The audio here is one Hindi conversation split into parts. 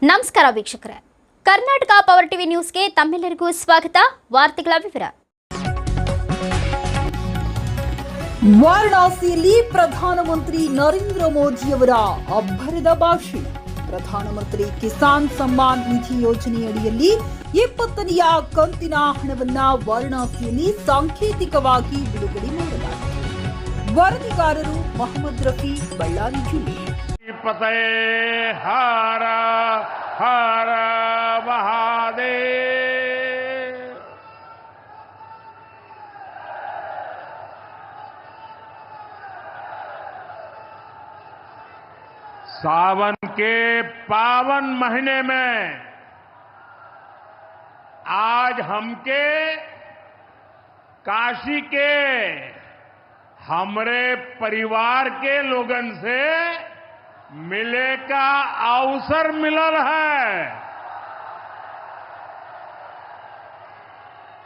ನಮಸ್ಕಾರ ವೀಕ್ಷಕರೇ, ಕರ್ನಾಟಕ ಪವರ್ ಟಿವಿ ನ್ಯೂಸ್ಗೆ ತಮ್ಮೆಲ್ಲರಿಗೂ ಸ್ವಾಗತ. ವಾರ್ತೆಗಳ ವಿವರ. ವಾರಣಾಸಿಯಲ್ಲಿ ಪ್ರಧಾನಮಂತ್ರಿ ನರೇಂದ್ರ ಮೋದಿಯವರ ಅಬ್ಬರದ ಭಾಷಣ. ಪ್ರಧಾನಮಂತ್ರಿ ಕಿಸಾನ್ ಸಮ್ಮಾನ್ ನಿಧಿ ಯೋಜನೆಯಡಿಯಲ್ಲಿ 20ನೆಯ ಕಂತಿನ ಹಣವನ್ನ ವಾರಣಾಸಿಯಲ್ಲಿ ಸಾಂಕೇತಿಕವಾಗಿ ಬಿಡುಗಡೆ ಮಾಡಲಾಗಿದೆ. ವರದಿಗಾರರು ಮೊಹಮ್ಮದ್ ರಫಿ, ಬಳ್ಳಾರಿ ಜಿಲ್ಲೆ. हर हर महादेव। सावन के पावन महीने में आज हमके काशी के हमरे परिवार के लोगन से मिले का अवसर मिलल है।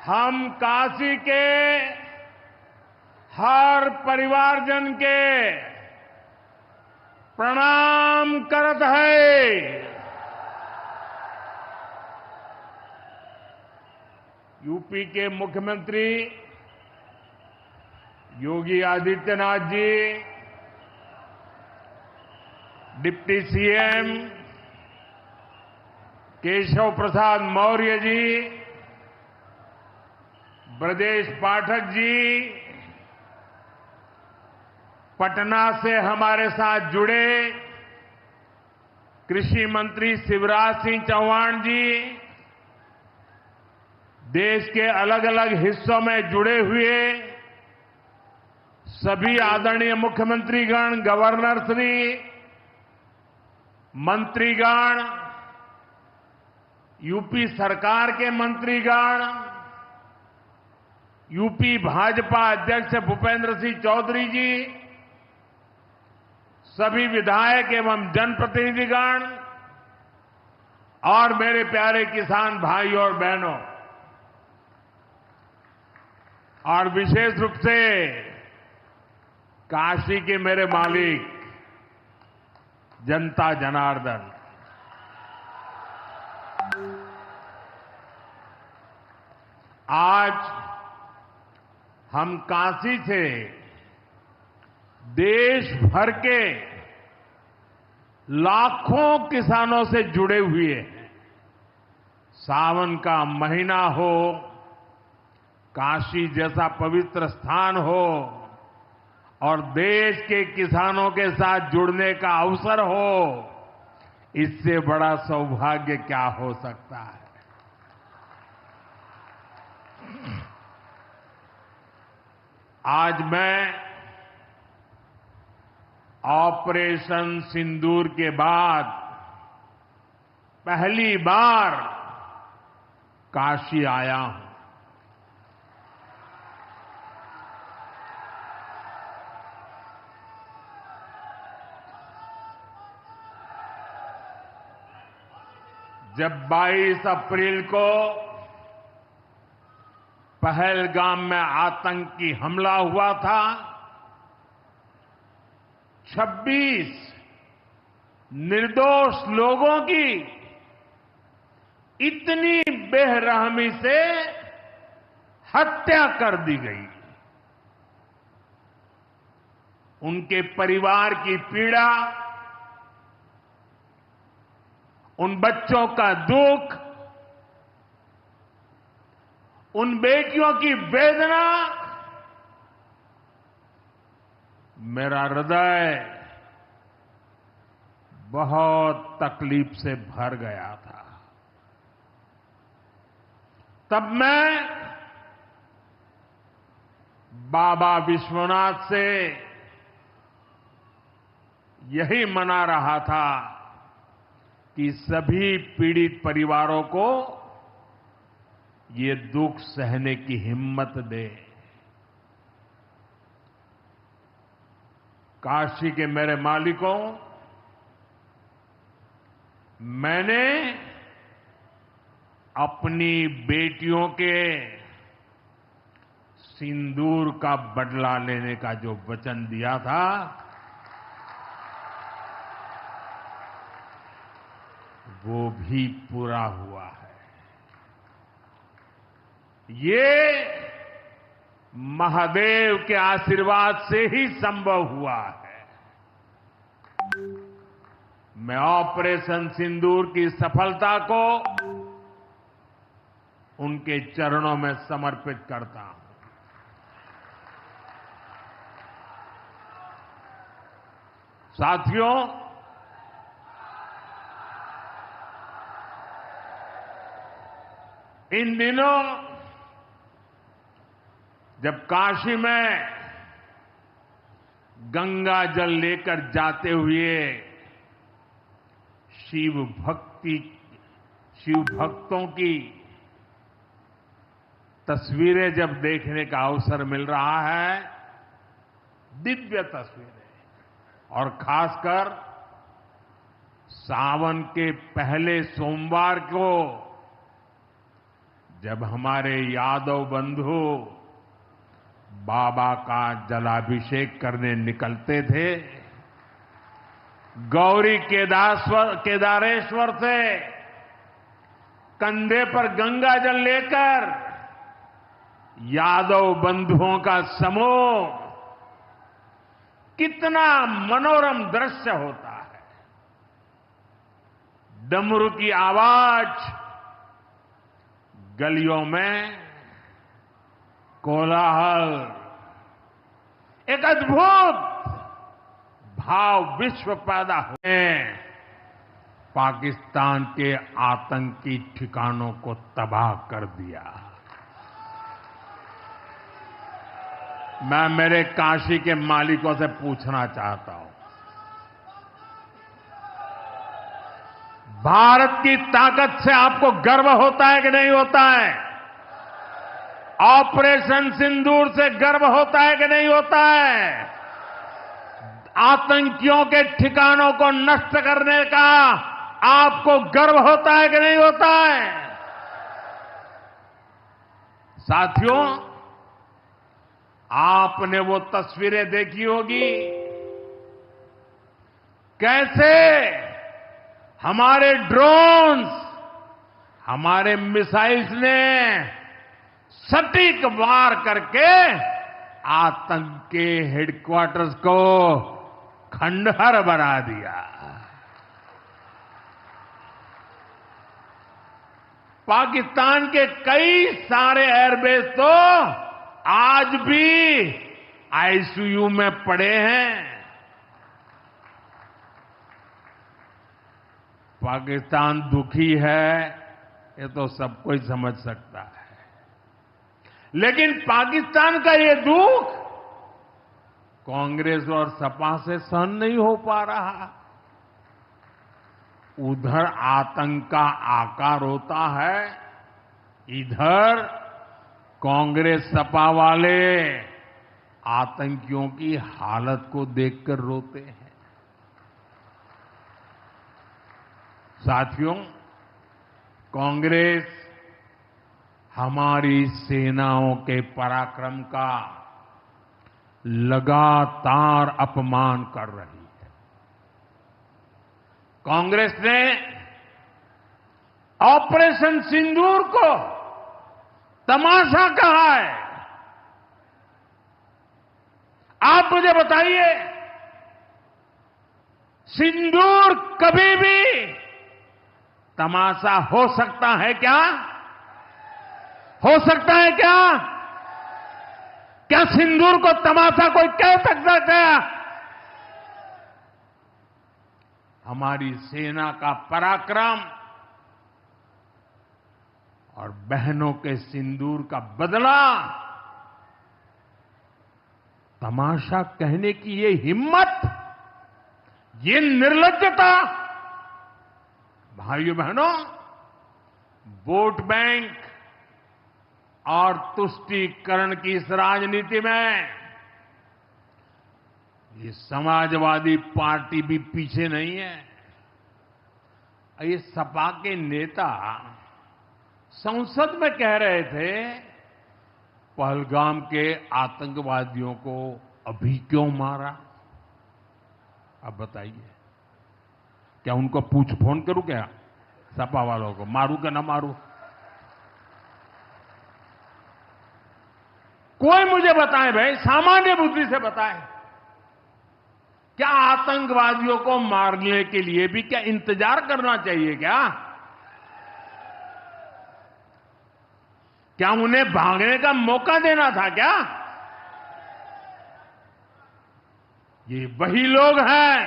हम काशी के हर परिवारजन के प्रणाम करत है। यूपी के मुख्यमंत्री योगी आदित्यनाथ जी, डिप्टी सीएम केशव प्रसाद मौर्य जी, ब्रजेश पाठक जी, पटना से हमारे साथ जुड़े कृषि मंत्री शिवराज सिंह चौहान जी, देश के अलग अलग हिस्सों में जुड़े हुए सभी आदरणीय मुख्यमंत्रीगण, गवर्नर श्री, मंत्रीगण, यूपी सरकार के मंत्रीगण, यूपी भाजपा अध्यक्ष भूपेंद्र सिंह चौधरी जी, सभी विधायक एवं जनप्रतिनिधिगण और मेरे प्यारे किसान भाई और बहनों, और विशेष रूप से काशी के मेरे मालिक जनता जनार्दन, आज हम काशी से देश भर के लाखों किसानों से जुड़े हुए हैं। सावन का महीना हो, काशी जैसा पवित्र स्थान हो और देश के किसानों के साथ जुड़ने का अवसर हो, इससे बड़ा सौभाग्य क्या हो सकता है। आज मैं ऑपरेशन सिंदूर के बाद पहली बार काशी आया हूं। जब 22 अप्रैल को पहलगाम में आतंकी हमला हुआ था, 26 निर्दोष लोगों की इतनी बेरहमी से हत्या कर दी गई। उनके परिवार की पीड़ा, उन बच्चों का दुख, उन बेटियों की वेदना, मेरा हृदय बहुत तकलीफ से भर गया था। तब मैं बाबा विश्वनाथ से यही मना रहा था कि सभी पीड़ित परिवारों को ये दुख सहने की हिम्मत दे। काशी के मेरे मालिकों, मैंने अपनी बेटियों के सिंदूर का बदला लेने का जो वचन दिया था, वो भी पूरा हुआ है। ये महादेव के आशीर्वाद से ही संभव हुआ है। मैं ऑपरेशन सिंदूर की सफलता को उनके चरणों में समर्पित करता हूं। साथियों, इन दिनों जब काशी में गंगा जल लेकर जाते हुए शिव भक्तों की तस्वीरें जब देखने का अवसर मिल रहा है, दिव्य तस्वीरें, और खासकर सावन के पहले सोमवार को जब हमारे यादव बंधु बाबा का जलाभिषेक करने निकलते थे, गौरी केदारेश्वर से कंधे पर गंगा जल लेकर यादव बंधुओं का समूह, कितना मनोरम दृश्य होता है। डमरू की आवाज, गलियों में कोलाहल, एक अद्भुत भाव विश्व पैदा हुए। पाकिस्तान के आतंकी ठिकानों को तबाह कर दिया। मैं मेरे काशी के मालिकों से पूछना चाहता हूं, भारत की ताकत से आपको गर्व होता है कि नहीं होता है? ऑपरेशन सिंदूर से गर्व होता है कि नहीं होता है? आतंकियों के ठिकानों को नष्ट करने का आपको गर्व होता है कि नहीं होता है? साथियों, आपने वो तस्वीरें देखी होगी, कैसे हमारे ड्रोन्स, हमारे मिसाइल्स ने सटीक वार करके आतंक के हेडक्वार्टर्स को खंडहर बना दिया। पाकिस्तान के कई सारे एयरबेस तो आज भी आईसीयू में पड़े हैं। पाकिस्तान दुखी है, ये तो सब कोई समझ सकता है, लेकिन पाकिस्तान का ये दुख कांग्रेस और सपा से सहन नहीं हो पा रहा। उधर आतंक का आकार होता है, इधर कांग्रेस सपा वाले आतंकियों की हालत को देखकर रोते हैं। साथियों, कांग्रेस हमारी सेनाओं के पराक्रम का लगातार अपमान कर रही है। कांग्रेस ने ऑपरेशन सिंदूर को तमाशा कहा है। आप मुझे बताइए, सिंदूर कभी भी तमाशा हो सकता है क्या? हो सकता है क्या? क्या सिंदूर को तमाशा कोई कह सकता है क्या? हमारी सेना का पराक्रम और बहनों के सिंदूर का बदला, तमाशा कहने की ये हिम्मत, ये निर्लज्जता, भाइयों बहनों, वोट बैंक और तुष्टीकरण की इस राजनीति में ये समाजवादी पार्टी भी पीछे नहीं है। ये सपा के नेता संसद में कह रहे थे, पहलगाम के आतंकवादियों को अभी क्यों मारा? अब बताइए, क्या उनको पूछ फोन करूं क्या? सपा वालों को मारूं कि ना मारूं? कोई मुझे बताए भाई, सामान्य बुद्धि से बताए, क्या आतंकवादियों को मारने के लिए भी क्या इंतजार करना चाहिए क्या? क्या उन्हें भागने का मौका देना था क्या? ये वही लोग हैं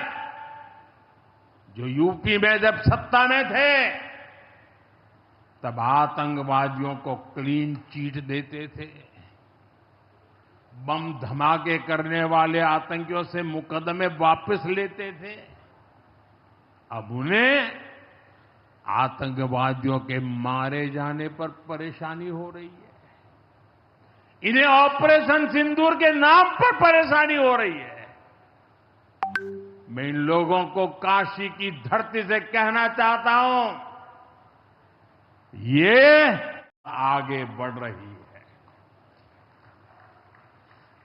जो यूपी में जब सत्ता में थे तब आतंकवादियों को क्लीन चिट देते थे, बम धमाके करने वाले आतंकियों से मुकदमे वापस लेते थे। अब उन्हें आतंकवादियों के मारे जाने पर परेशानी हो रही है। इन्हें ऑपरेशन सिंदूर के नाम पर परेशानी हो रही है। मैं इन लोगों को काशी की धरती से कहना चाहता हूं, ये आगे बढ़ रही है।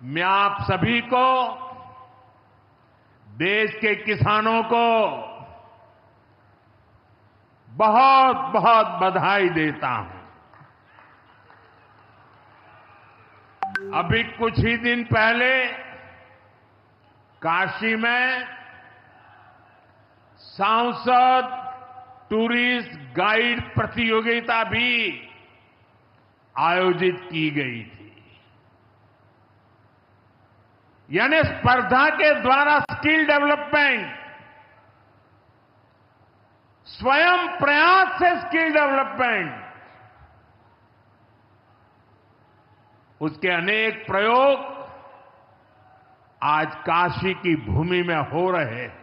मैं आप सभी को, देश के किसानों को बहुत बहुत बधाई देता हूं। अभी कुछ ही दिन पहले काशी में सांसद टूरिस्ट गाइड प्रतियोगिता भी आयोजित की गई थी। यानी स्पर्धा के द्वारा स्किल डेवलपमेंट, स्वयं प्रयास से स्किल डेवलपमेंट, उसके अनेक प्रयोग आज काशी की भूमि में हो रहे हैं।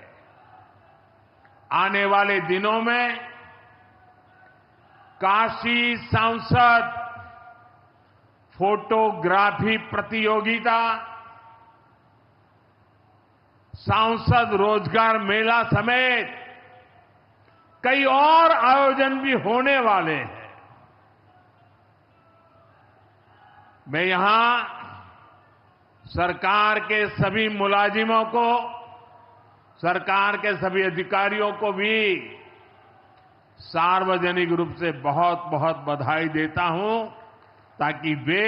आने वाले दिनों में काशी सांसद फोटोग्राफी प्रतियोगिता, सांसद रोजगार मेला समेत कई और आयोजन भी होने वाले हैं। मैं यहां सरकार के सभी मुलाजिमों को, सरकार के सभी अधिकारियों को भी सार्वजनिक रूप से बहुत बहुत बधाई देता हूं, ताकि वे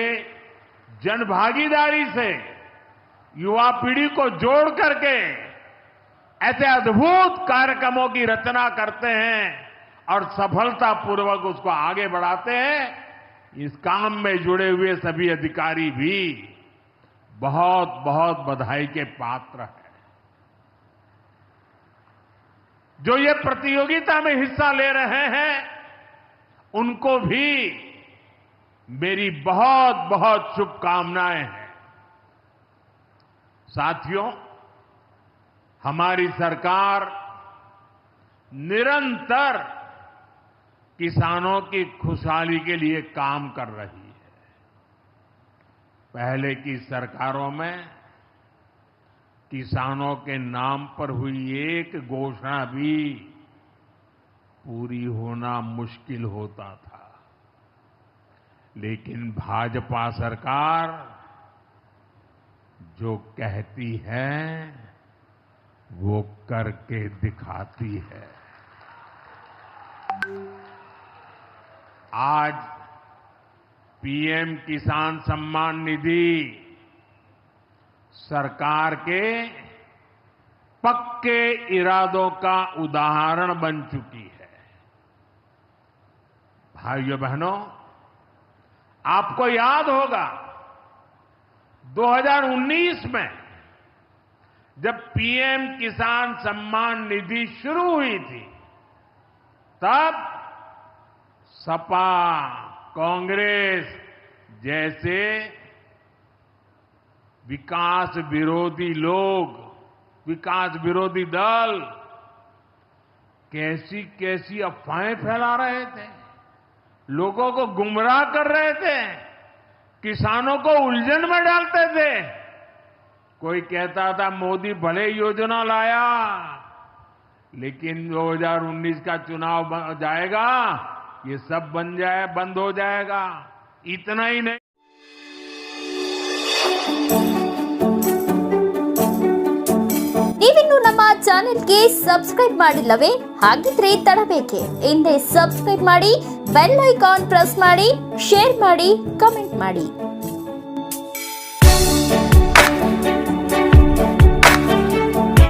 जनभागीदारी से युवा पीढ़ी को जोड़ करके ऐसे अद्भुत कार्यक्रमों की रचना करते हैं और सफलतापूर्वक उसको आगे बढ़ाते हैं। इस काम में जुड़े हुए सभी अधिकारी भी बहुत बहुत बधाई के पात्र हैं। जो ये प्रतियोगिता में हिस्सा ले रहे हैं उनको भी मेरी बहुत बहुत शुभकामनाएं हैं। साथियों, हमारी सरकार निरंतर किसानों की खुशहाली के लिए काम कर रही है। पहले की सरकारों में किसानों के नाम पर हुई एक घोषणा भी पूरी होना मुश्किल होता था, लेकिन भाजपा सरकार जो कहती है वो करके दिखाती है। आज पीएम किसान सम्मान निधि सरकार के पक्के इरादों का उदाहरण बन चुकी है। भाइयों बहनों, आपको याद होगा 2019 में जब पीएम किसान सम्मान निधि शुरू हुई थी, तब सपा, कांग्रेस जैसे विकास विरोधी लोग, विकास विरोधी दल कैसी कैसी अफवाहें फैला रहे थे, लोगों को गुमराह कर रहे थे, किसानों को उलझन में डालते थे। कोई कहता था मोदी भले योजना लाया, लेकिन 2019 का चुनाव जाएगा, ये सब बंद हो जाएगा। इतना ही नहीं, ನೀವಿನ್ನು ನಮ್ಮ ಚಾನೆಲ್ಗೆ ಸಬ್ಸ್ಕ್ರೈಬ್ ಮಾಡಿಲ್ಲವೇ? ಹಾಗಿದ್ರೆ ತಡಬೇಕೆ? ಹಿಂದೆ ಸಬ್ಸ್ಕ್ರೈಬ್ ಮಾಡಿ, ಬೆಲ್ ಐಕಾನ್ ಪ್ರೆಸ್ ಮಾಡಿ, ಶೇರ್ ಮಾಡಿ, ಕಮೆಂಟ್ ಮಾಡಿ.